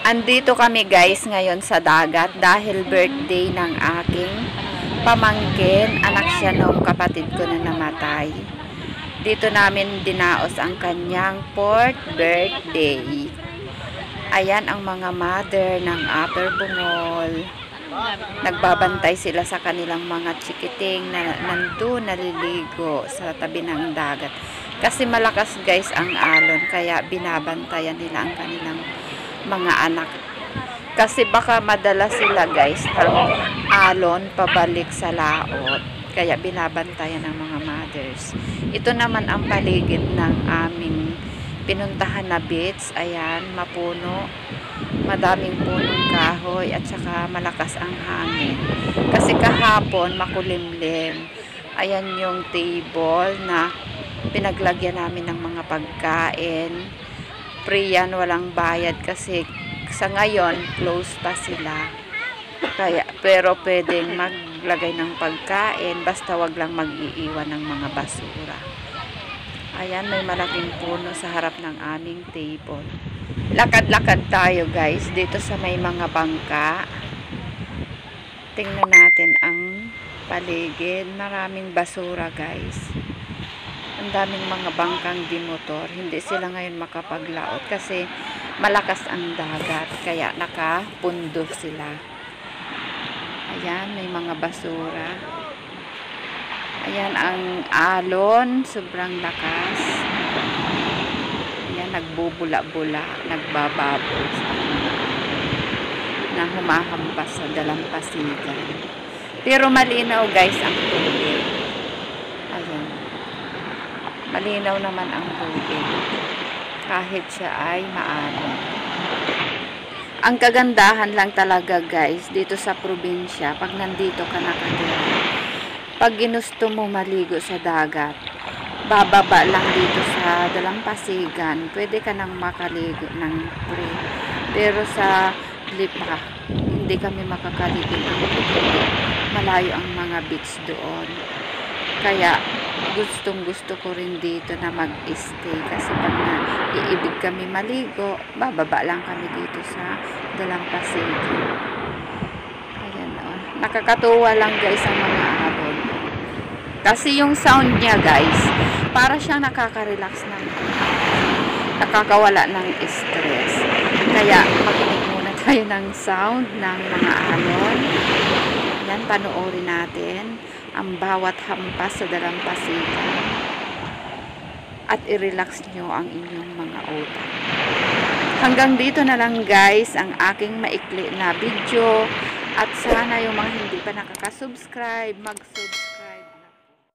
Andito kami guys ngayon sa dagat dahil birthday ng aking pamangkin. Anak siya nung kapatid ko na namatay. Dito namin dinaos ang kanyang 4th birthday. Ayan ang mga mother ng Upper Bungol. Nagbabantay sila sa kanilang mga chikiting na nandun naliligo sa tabi ng dagat. Kasi malakas guys ang alon, kaya binabantayan nila ang kanilang mga anak. Kasi baka madala sila guys ng alon pabalik sa laot. Kaya binabantayan ng mga mothers. Ito naman ang paligid ng aming pinuntahan na beach. Ayan, mapuno. Madaming punong kahoy at saka malakas ang hangin. Kasi kahapon makulimlim. Ayan yung table na pinaglagyan namin ng mga pagkain. Free yan, walang bayad kasi sa ngayon close pa sila. Kaya, pero pwedeng maglagay ng pagkain basta wag lang mag-iiwan ng mga basura. Ayan, may malaking puno sa harap ng aming table. Lakad-lakad tayo guys dito sa may mga bangka. Tingnan natin ang paligid. Maraming basura guys. Ang daming mga bangkang dimotor. Hindi sila ngayon makapaglaot kasi malakas ang dagat. Kaya nakapundo sila. Ayan, may mga basura. Ayan ang alon. Sobrang lakas. Ayan, nagbubula-bula. Nagbababos. Na humahampas sa dalampasigan. Pero malinaw guys ang tubig. Ayan. Malinaw naman ang tubig. Kahit siya ay maalon. Ang kagandahan lang talaga guys dito sa probinsya pag nandito ka nakatira. Pag ginusto mo maligo sa dagat, bababa lang dito sa dalampasigan. Pwede ka nang makaligo ng free. Pero sa Lipa, hindi kami makakaligo ng free. Malayo ang mga beach doon. Kaya gustong-gusto ko rin dito na mag-stay kasi pag iibig kami maligo, bababa lang kami dito sa dalampasigan. Ayan o. Nakakatuwa lang guys ang mga alon. Kasi yung sound niya guys, para siyang nakaka-relax ng nakakawala ng stress. Kaya makinig muna tayo ng sound ng mga alon. Yan, panoorin natin ang bawat hampas sa dalampasigan at i-relax nyo ang inyong mga utak. Hanggang dito na lang guys ang aking maikli na video at sana yung mga hindi pa nakaka-subscribe, mag-subscribe